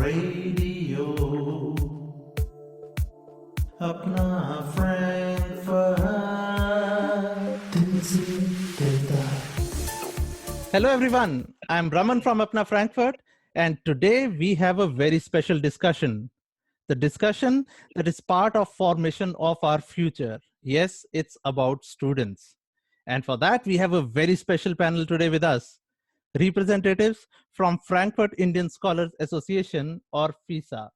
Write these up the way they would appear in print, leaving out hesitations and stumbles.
Radio अपना Frankfurt दिल से कहता है. Hello everyone, I'm Raman from Apna Frankfurt, and today we have a very special discussion. The discussion that is part of formation of our future. Yes, it's about students. And for that, we have a very special panel today with us. Representatives from Frankfurt Indian Scholars Association, or FISA.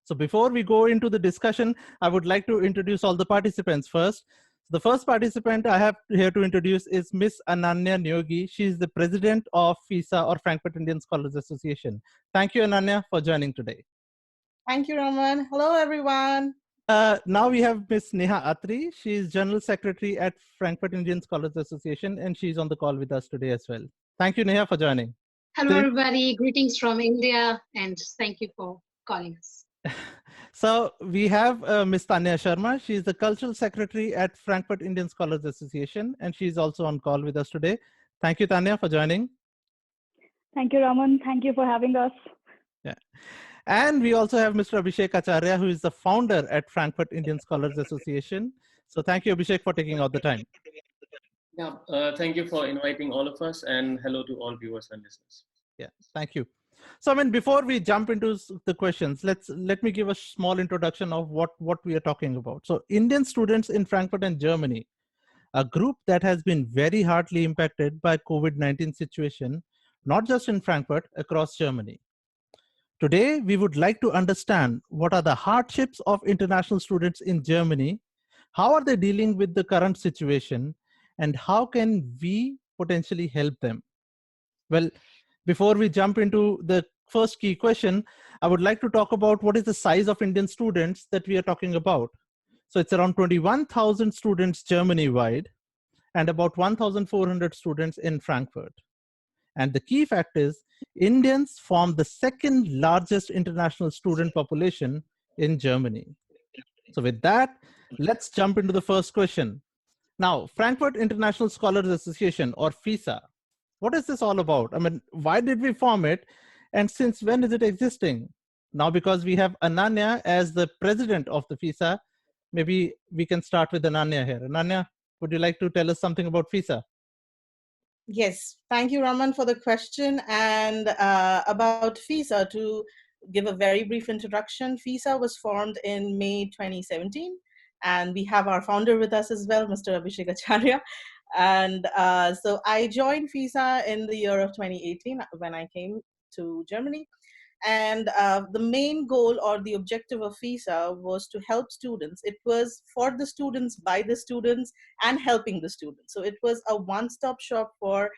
So before we go into the discussion, I would like to introduce all the participants first. The first participant I have here to introduce is Miss Ananya Nyogi. She is the president of FISA, or Frankfurt Indian Scholars Association. Thank you, Ananya, for joining today. Thank you, Raman. Hello, everyone. Now we have Miss Neha Atri. She is General Secretary at Frankfurt Indian Scholars Association, and she's on the call with us today as well. Thank you, Neha, for joining. Hello, everybody. Greetings from India, and thank you for calling us. So we have Ms. Tanya Sharma. She is the Cultural Secretary at Frankfurt Indian Scholars Association, and she's also on call with us today. Thank you, Tanya, for joining. Thank you, Raman. Thank you for having us. Yeah. And we also have Mr. Abhishek Acharya, who is the founder at Frankfurt Indian Scholars Association. So thank you, Abhishek, for taking out the time. Yeah, thank you for inviting all of us, and hello to all viewers and listeners. Yeah, thank you. So, I mean, before we jump into the questions, let me give a small introduction of what we are talking about. So, Indian students in Frankfurt and Germany, a group that has been very hardly impacted by COVID-19 situation, not just in Frankfurt, across Germany. Today, we would like to understand what are the hardships of international students in Germany, how are they dealing with the current situation, and how can we potentially help them? Well, before we jump into the first key question, I would like to talk about what is the size of Indian students that we are talking about. So it's around 21,000 students Germany-wide and about 1,400 students in Frankfurt. And the key fact is Indians form the second largest international student population in Germany. So with that, let's jump into the first question. Now, Frankfurt International Scholars Association, or FISA, what is this all about? I mean, why did we form it? And since when is it existing? Now, because we have Ananya as the president of the FISA, maybe we can start with Ananya here. Ananya, would you like to tell us something about FISA? Yes, thank you, Raman, for the question. And about FISA, to give a very brief introduction, FISA was formed in May 2017. And we have our founder with us as well, Mr. Abhishek Acharya. And so I joined FISA in the year of 2018 when I came to Germany. And the main goal or the objective of FISA was to help students. It was for the students, by the students, and helping the students. So it was a one-stop shop for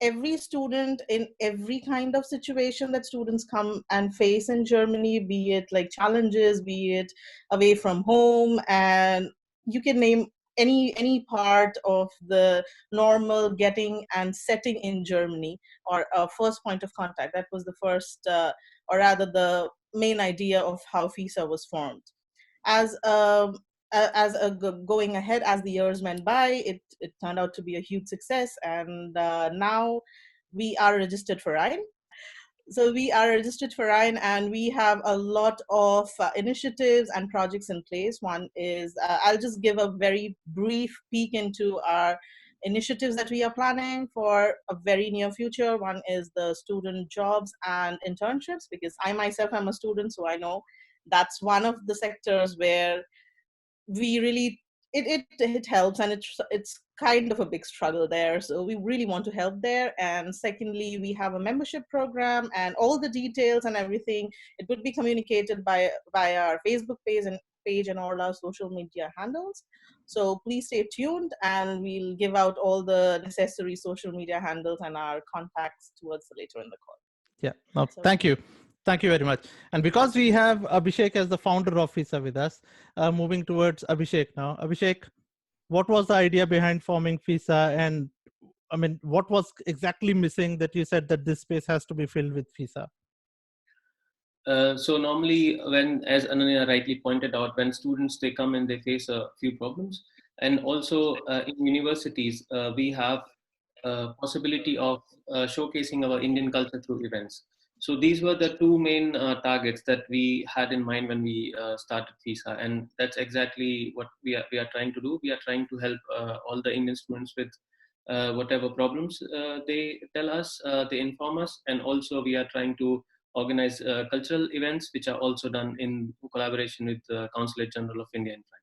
every student in every kind of situation that students come and face in Germany, be it like challenges, be it away from home, and you can name any part of the normal getting and setting in Germany, or a first point of contact. That was the first, or rather the main idea of how FISA was formed. Going ahead, as the years went by, it turned out to be a huge success, and now we are registered for RHINE. So we are registered for RHINE, and we have a lot of initiatives and projects in place. One is, I'll just give a very brief peek into our initiatives that we are planning for a very near future. One is the student jobs and internships, because I myself am a student, so I know that's one of the sectors where we really, it helps, and it's kind of a big struggle there. So we really want to help there. And secondly, we have a membership program, and all the details and everything, it would be communicated by our Facebook page and all our social media handles. So please stay tuned, and we'll give out all the necessary social media handles and our contacts towards later in the call. Yeah, no, thank you. Thank you very much. And because we have Abhishek as the founder of FISA with us, moving towards Abhishek now. Abhishek, what was the idea behind forming FISA? And I mean, what was exactly missing that you said that this space has to be filled with FISA? So normally when, as Ananya rightly pointed out, when students, they come and they face a few problems. And also in universities, we have a possibility of showcasing our Indian culture through events. So these were the two main targets that we had in mind when we started FISA, and that's exactly what we are trying to do. We are trying to help all the Indian students with whatever problems they tell us, they inform us, and also we are trying to organize cultural events, which are also done in collaboration with the Consulate General of India in Frankfurt.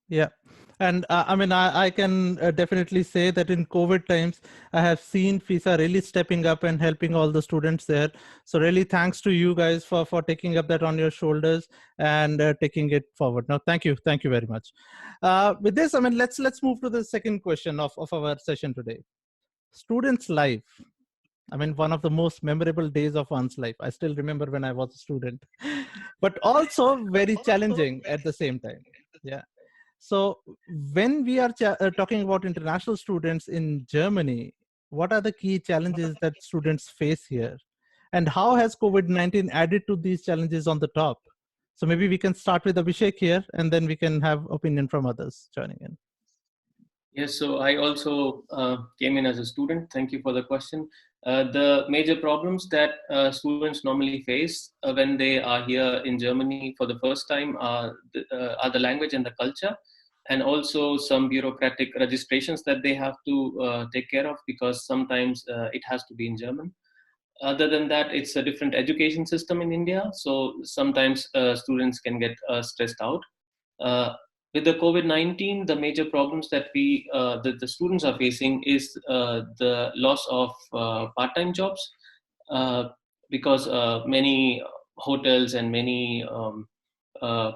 Yeah. And I mean, I can definitely say that in COVID times, I have seen FISA really stepping up and helping all the students there. So really thanks to you guys for taking up that on your shoulders and taking it forward. Now, thank you. Thank you very much. With this, I mean, let's move to the second question of our session today. Students' life. I mean, one of the most memorable days of one's life. I still remember when I was a student, but also very challenging at the same time. Yeah. So when we are talking about international students in Germany, what are the key challenges that students face here? And how has COVID-19 added to these challenges on the top? So maybe we can start with Abhishek here, and then we can have opinion from others joining in. Yes, so I also came in as a student. Thank you for the question. The major problems that students normally face when they are here in Germany for the first time are the language and the culture, and also some bureaucratic registrations that they have to take care of, because sometimes it has to be in German. Other than that, it's a different education system in India, so sometimes students can get stressed out. Uh, with the COVID-19, the major problems that the students are facing is the loss of part-time jobs, uh, because many hotels and many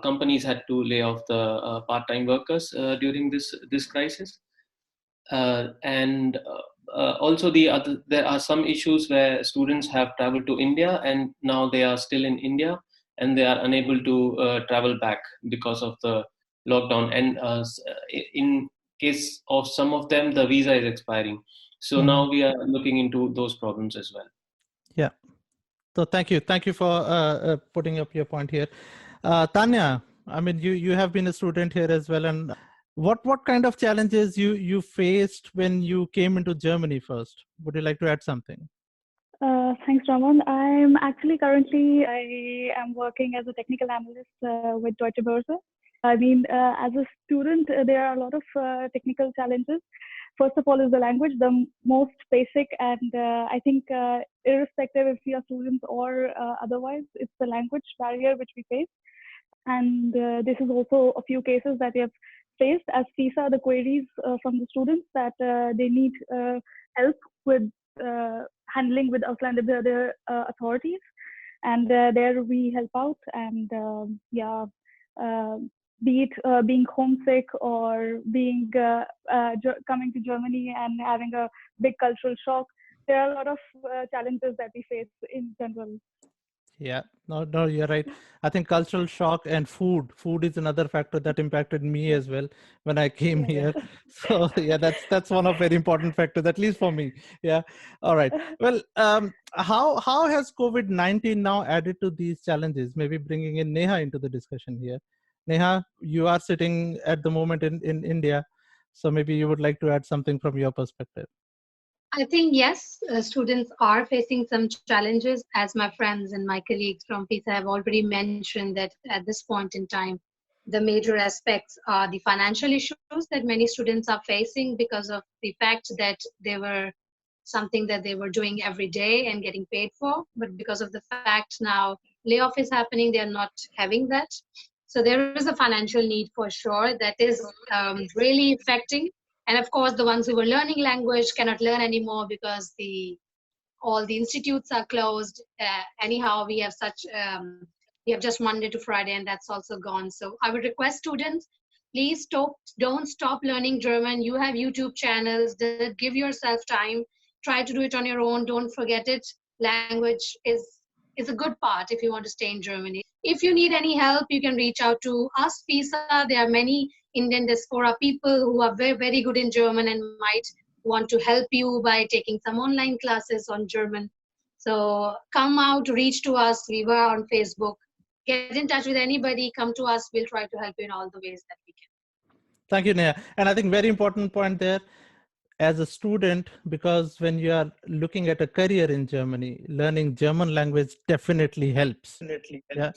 companies had to lay off the part-time workers during this crisis. And also there are some issues where students have traveled to India and now they are still in India and they are unable to travel back because of the lockdown. And in case of some of them, the visa is expiring. So now we are looking into those problems as well. Yeah. So thank you for putting up your point here. Tanya, I mean, you have been a student here as well, and what kind of challenges you faced when you came into Germany first? Would you like to add something? Thanks, Raman. I'm actually I am working as a technical analyst with Deutsche Börse. I mean, as a student, there are a lot of technical challenges. First of all is the language, the most basic, and I think irrespective if we are students or otherwise, it's the language barrier which we face. And this is also a few cases that we have faced as FISA, the queries from the students that they need help with handling with Ausländer authorities. And there we help out, and be it being homesick or being coming to Germany and having a big cultural shock. There are a lot of challenges that we face in general. Yeah, no, you're right. I think cultural shock and food is another factor that impacted me as well when I came here. So yeah, that's one of very important factors, at least for me. Yeah. All right. Well, how has COVID-19 now added to these challenges? Maybe bringing in Neha into the discussion here. Neha, you are sitting at the moment in India, so maybe you would like to add something from your perspective. I think, yes, students are facing some challenges, as my friends and my colleagues from FISA have already mentioned that at this point in time, the major aspects are the financial issues that many students are facing because of the fact that they were something that they were doing every day and getting paid for. But because of the fact now layoff is happening, they are not having that. So there is a financial need for sure that is really affecting. And of course, the ones who were learning language cannot learn anymore because all the institutes are closed. Anyhow, we have just Monday to Friday, and that's also gone. So I would request students, please don't stop learning German. You have YouTube channels. Give yourself time. Try to do it on your own. Don't forget it. Language is a good part if you want to stay in Germany. If you need any help, you can reach out to us, FISA. There are many Indian diaspora people who are very, very good in German and might want to help you by taking some online classes on German. So come out, reach to us. We were on Facebook. Get in touch with anybody. Come to us. We'll try to help you in all the ways that we can. Thank you, Neha. And I think very important point there. as a student, because when you are looking at a career in Germany, learning German language definitely helps. Yeah.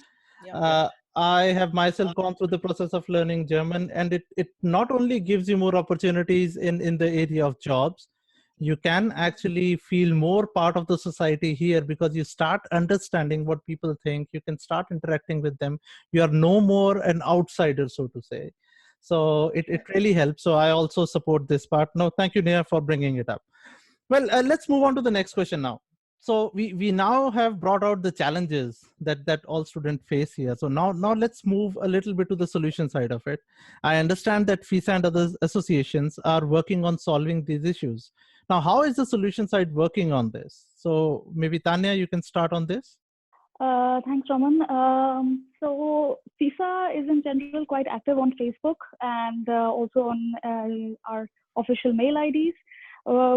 Yeah. I have myself gone through the process of learning German, and it not only gives you more opportunities in the area of jobs, you can actually feel more part of the society here because you start understanding what people think. You can start interacting with them. You are no more an outsider, so to say. So it really helps. So I also support this part. No, thank you, Nia, for bringing it up. Well, let's move on to the next question now. So we now have brought out the challenges that all students face here. So now let's move a little bit to the solution side of it. I understand that FISA and other associations are working on solving these issues. Now, how is the solution side working on this? So maybe Tanya, you can start on this. Thanks, Raman. So FISA is in general quite active on Facebook and also on our official mail IDs.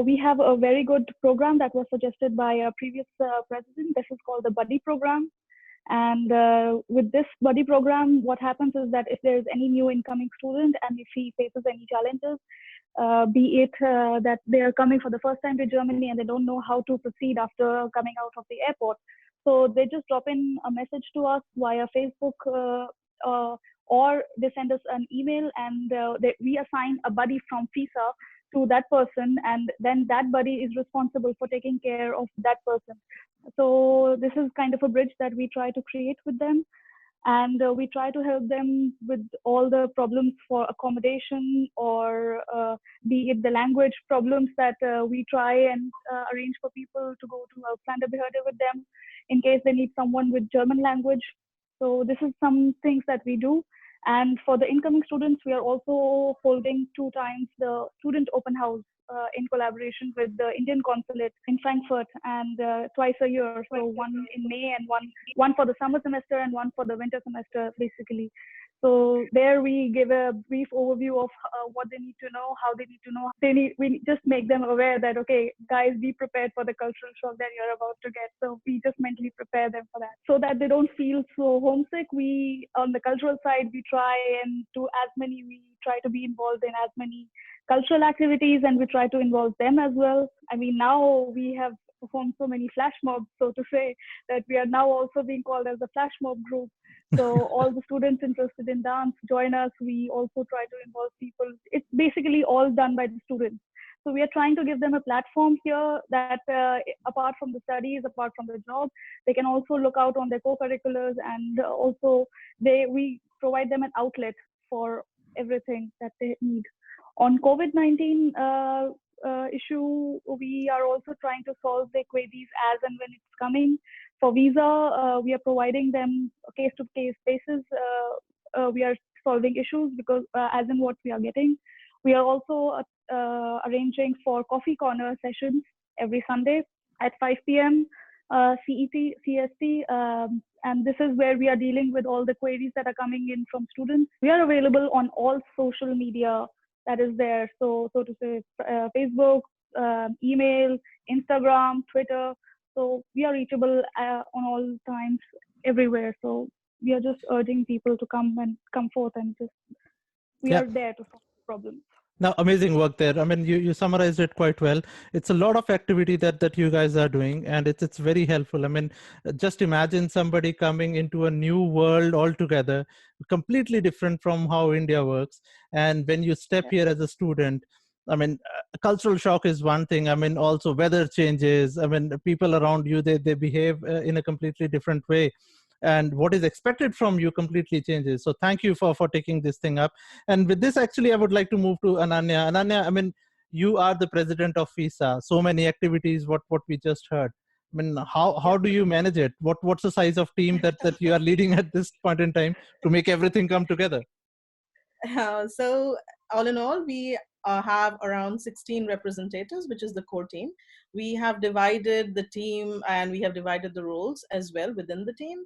We have a very good program that was suggested by a previous president. This is called the Buddy Program. And with this Buddy Program, what happens is that if there's any new incoming student and if he faces any challenges, be it that they are coming for the first time to Germany and they don't know how to proceed after coming out of the airport, so they just drop in a message to us via Facebook or they send us an email and we assign a buddy from FISA to that person, and then that buddy is responsible for taking care of that person. So this is kind of a bridge that we try to create with them, and we try to help them with all the problems for accommodation or be it the language problems that we try and arrange for people to go to Auslanderbehörde with them in case they need someone with German language. So this is some things that we do. And for the incoming students, we are also holding 2 times the student open house in collaboration with the Indian consulate in Frankfurt, and twice a year. So one in May and one for the summer semester and one for the winter semester, basically. So there we give a brief overview of what they need to know, how they need to know. We just make them aware that, okay, guys, be prepared for the cultural shock that you're about to get. So we just mentally prepare them for that so that they don't feel so homesick. We, on the cultural side, we try to be involved in as many cultural activities, and we try to involve them as well. I mean, now we have performed so many flash mobs, so to say, that we are now also being called as a flash mob group. So all the students interested in dance join us. We also try to involve people. It's basically all done by the students. So we are trying to give them a platform here that apart from the studies, apart from the job, they can also look out on their co-curriculars, and also we provide them an outlet for everything that they need. On COVID-19 issue, we are also trying to solve their queries as and when it's coming. For visa, we are providing them case-to-case basis. We are solving issues because as in what we are getting. We are also arranging for coffee corner sessions every Sunday at 5 p.m. CET, CST, and this is where we are dealing with all the queries that are coming in from students. We are available on all social media that is there. So to say, Facebook, email, Instagram, Twitter. So we are reachable on all times, everywhere. So we are just urging people to come forth and we are there to solve problems. Now, amazing work there. I mean, you summarized it quite well. It's a lot of activity that you guys are doing, and it's very helpful. I mean, just imagine somebody coming into a new world altogether, completely different from how India works. And when you step here as a student, I mean, cultural shock is one thing. I mean, also weather changes. I mean, people around you, they behave in a completely different way. And what is expected from you completely changes. So thank you for taking this thing up. And with this, actually, I would like to move to Ananya. Ananya, I mean, you are the president of FISA. So many activities, what we just heard. I mean, how do you manage it? What's the size of team that you are leading at this point in time to make everything come together? So all in all, we have around 16 representatives, which is the core team. We have divided the team and we have divided the roles as well within the team.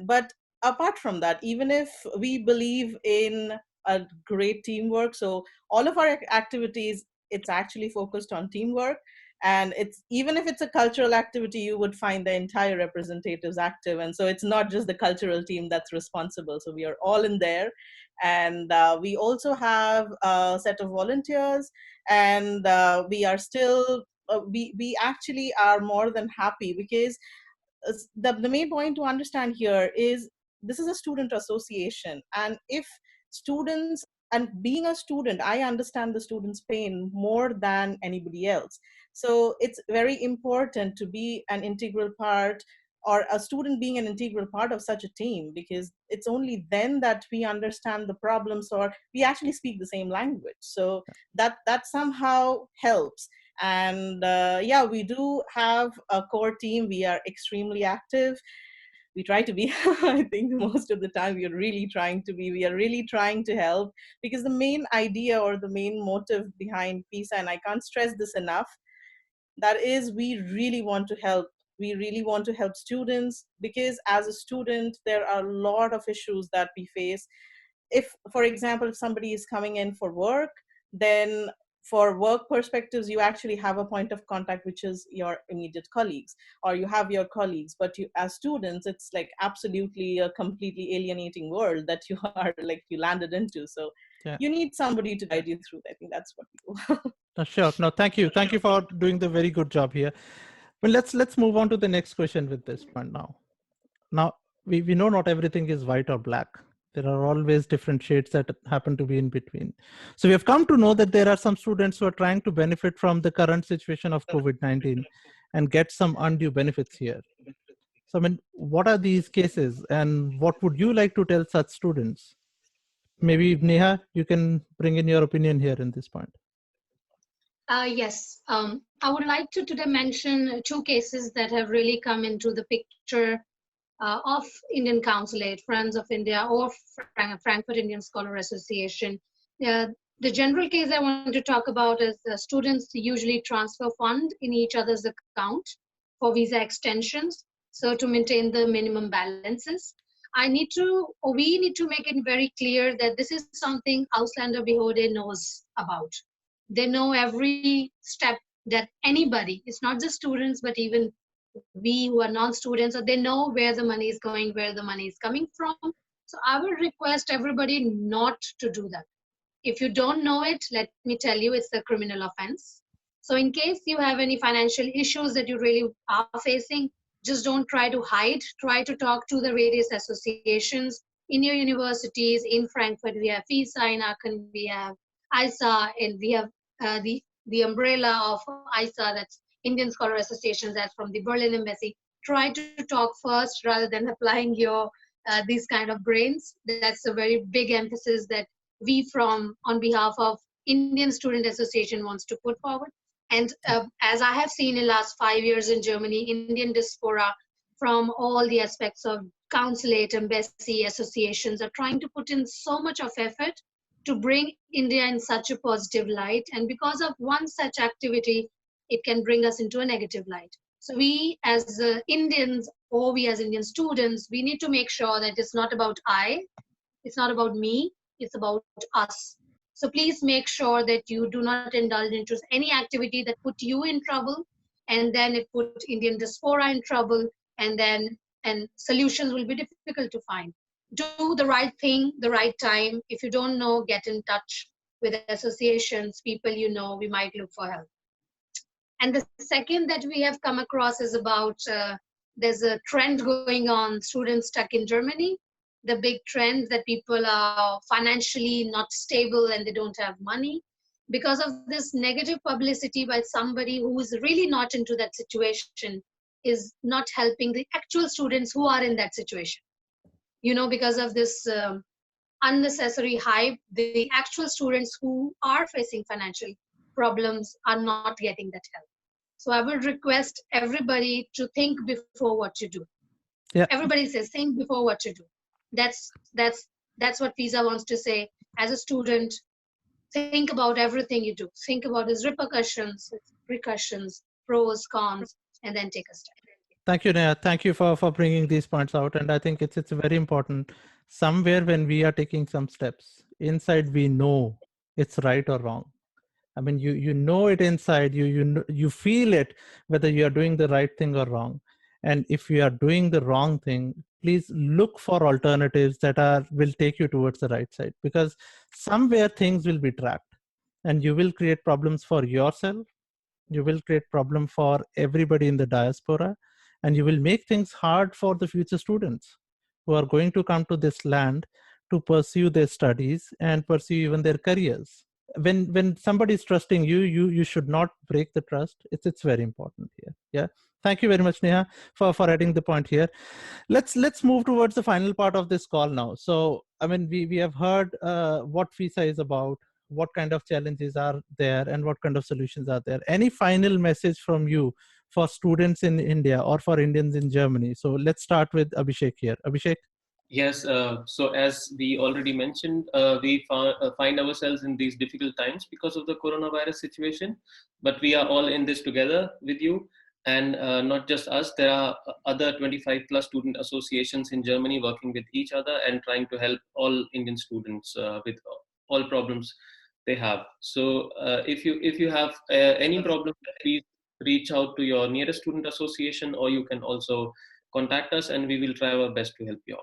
But apart from that, even if we believe in a great teamwork, so all of our activities, it's actually focused on teamwork. And it's, even if it's a cultural activity, you would find the entire representatives active. And so it's not just the cultural team that's responsible. So we are all in there. And we also have a set of volunteers, and we are still, we actually are more than happy, because the main point to understand here is this is a student association. And if students, and being a student, I understand the students' pain more than anybody else. So it's very important to be an integral part, or a student being an integral part of such a team, because it's only then that we understand the problems, or we actually speak the same language. So that somehow helps. And yeah, we do have a core team. We are extremely active. We try to be. I think most of the time we are really trying to be. We are really trying to help, because the main idea or the main motive behind FISA, and I can't stress this enough, that is, we really want to help. We really want to help students, because as a student, there are a lot of issues that we face. If, for example, if somebody is coming in for work, then for work perspectives, you actually have a point of contact, which is your immediate colleagues, or you have your colleagues. But you, as students, it's like absolutely a completely alienating world that you are like, you landed into. So Yeah. you need somebody to guide you through. I think that's what we do. Sure. No, thank you. Thank you for doing the very good job here. Well, let's move on to the next question with this one now. Now, we know not everything is white or black. There are always different shades that happen to be in between. So we have come to know that there are some students who are trying to benefit from the current situation of COVID-19 and get some undue benefits here. So, I mean, what are these cases, and what would you like to tell such students? Maybe Neha, you can bring in your opinion here in this point. Yes, I would like to today mention two cases that have really come into the picture of Indian Consulate, Friends of India, or Frankfurt Indian Scholar Association. The general case I want to talk about is students usually transfer fund in each other's account for visa extensions, so to maintain the minimum balances. We need to make it very clear that this is something Auslander Behörde knows about. They know every step that anybody, it's not just students, but even we who are non-students, so they know where the money is going, where the money is coming from. So I would request everybody not to do that. If you don't know it, let me tell you, it's a criminal offense. So in case you have any financial issues that you really are facing, just don't try to hide. Try to talk to the various associations in your universities. In Frankfurt, we have FISA, in Aachen, we have ISA, and we have the umbrella of ISA, that's Indian Scholar Associations, that's from the Berlin Embassy. Try to talk first rather than applying your these kind of brains. That's a very big emphasis that we on behalf of Indian Student Association wants to put forward. And as I have seen in last 5 years in Germany, Indian diaspora from all the aspects of consulate, embassy, associations are trying to put in so much of effort to bring India in such a positive light. And because of one such activity, it can bring us into a negative light. So we as Indians, or we as Indian students, we need to make sure that it's not about it's not about me, it's about us. So please make sure that you do not indulge into any activity that put you in trouble, and then it put Indian diaspora in trouble, and solutions will be difficult to find. Do the right thing, the right time. If you don't know, get in touch with associations, people you know, we might look for help. And the second that we have come across is about, there's a trend going on, students stuck in Germany. The big trend that people are financially not stable and they don't have money. Because of this negative publicity by somebody who is really not into that situation, is not helping the actual students who are in that situation. You know, because of this unnecessary hype, the actual students who are facing financial problems are not getting that help. So I would request everybody to think before what you do. Yeah. Everybody says think before what you do. That's what FISA wants to say. As a student, think about everything you do. Think about its repercussions, pros, cons, and then take a step. Thank you, Neha. Thank you for bringing these points out. And I think it's very important. Somewhere when we are taking some steps, inside we know it's right or wrong. I mean, you know it inside you, you feel it, whether you are doing the right thing or wrong. And if you are doing the wrong thing, please look for alternatives that will take you towards the right side, because somewhere things will be trapped and you will create problems for yourself. You will create problem for everybody in the diaspora, and you will make things hard for the future students who are going to come to this land to pursue their studies and pursue even their careers. When somebody is trusting you, you should not break the trust. It's very important here. Yeah. Thank you very much, Neha, for adding the point here. Let's move towards the final part of this call now. So, I mean, we have heard what FISA is about, what kind of challenges are there, and what kind of solutions are there. Any final message from you for students in India or for Indians in Germany? So let's start with Abhishek here. Abhishek. Yes, so as we already mentioned, we find ourselves in these difficult times because of the coronavirus situation, but we are all in this together with you. And not just us, there are other 25 plus student associations in Germany working with each other and trying to help all Indian students with all problems they have. So if you have any problem, please reach out to your nearest student association, or you can also contact us and we will try our best to help you out.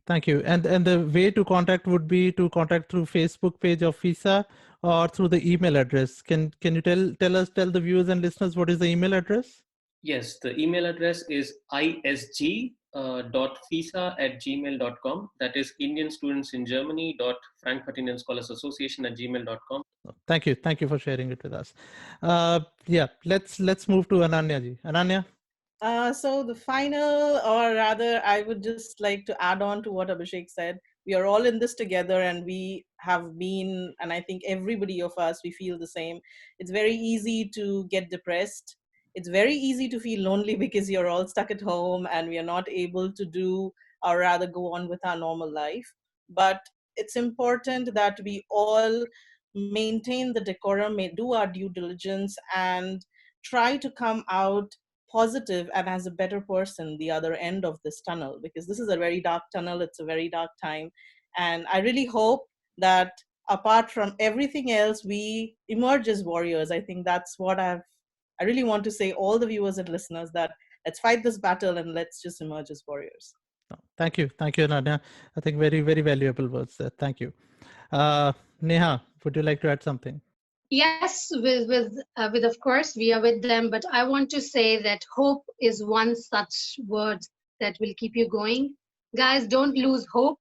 Thank you. And the way to contact would be to contact through Facebook page of FISA or through the email address. Can you tell the viewers and listeners what is the email address? Yes, the email address is isg.fisa@gmail.com. That is Indian Students in Germany Frankfurt Indian Scholars Association @gmail.com. Thank you for sharing it with us. Yeah, let's move to Ananya ji. Ananya. So the final, or rather, I would just like to add on to what Abhishek said. We are all in this together, and we have been, and I think everybody of us, we feel the same. It's very easy to get depressed. It's very easy to feel lonely because you're all stuck at home and we are not able to do, or rather go on with our normal life. But it's important that we all maintain the decorum, do our due diligence, and try to come out positive and as a better person the other end of this tunnel, because this is a very dark tunnel. It's a very dark time, and I really hope that apart from everything else, we emerge as warriors. I think that's what I really want to say, all the viewers and listeners, that let's fight this battle and let's just emerge as warriors. Thank you, Ananya. I think very valuable words there. Thank you. Neha, would you like to add something? Yes, with of course we are with them, but I want to say that hope is one such word that will keep you going. Guys, don't lose hope.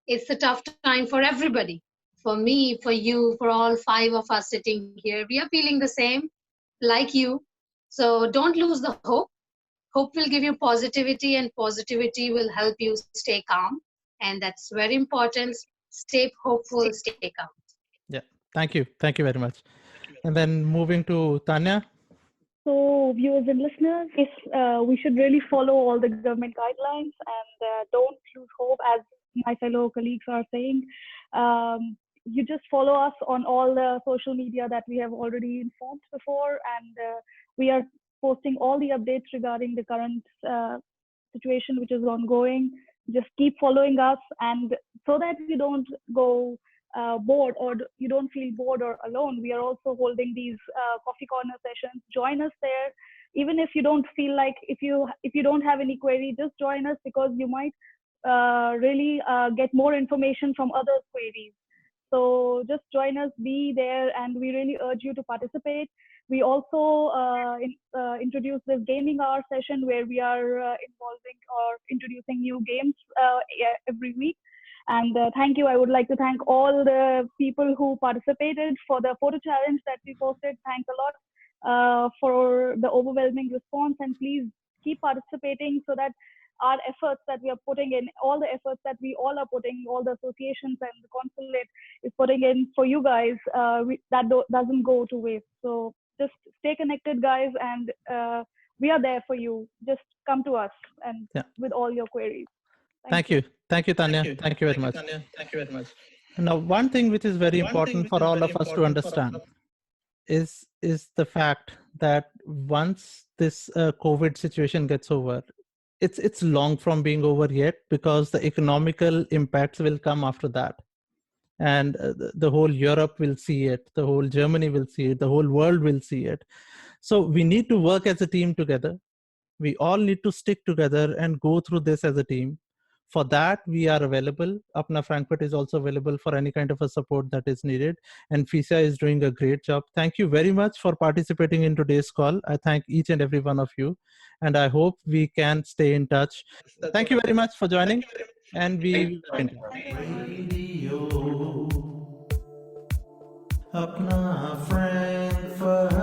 It's a tough time for everybody. For me, for you, for all 5 of us sitting here, we are feeling the same like you. So don't lose the hope. Hope will give you positivity, and positivity will help you stay calm. And that's very important. Stay hopeful, stay calm. Yeah, thank you very much. And then moving to Tanya. So viewers and listeners, we should really follow all the government guidelines and don't lose hope, as my fellow colleagues are saying. You just follow us on all the social media that we have already informed before, and we are posting all the updates regarding the current situation which is ongoing. Just keep following us, and so that you don't go bored, or you don't feel bored or alone. We are also holding these coffee corner sessions. Join us there. Even if you don't feel like, if you don't have any query, just join us, because you might really get more information from others' queries. So just join us, be there, and we really urge you to participate. We also introduce this gaming hour session where we are involving or introducing new games every week. And thank you. I would like to thank all the people who participated for the photo challenge that we posted. Thanks a lot for the overwhelming response. And please keep participating, so that our efforts that we are putting in, all the efforts that we all are putting, all the associations and the consulate is putting in for you guys, that doesn't go to waste. So just stay connected, guys, and we are there for you. Just come to us and with all your queries. Thank you, Tanya. Thank you very much. Now, one thing which is very important for all of us to understand is the fact that once this COVID situation gets over, it's long from being over yet, because the economical impacts will come after that. and the whole Europe will see it, the whole Germany will see it, the whole world will see it. So we need to work as a team together. We all need to stick together and go through this as a team. For that, we are available. Apna Frankfurt is also available for any kind of a support that is needed. And FISA is doing a great job. Thank you very much for participating in today's call. I thank each and every one of you. And I hope we can stay in touch. Thank you very much for joining. And we will be in touch. Radio Apna Frankfurt.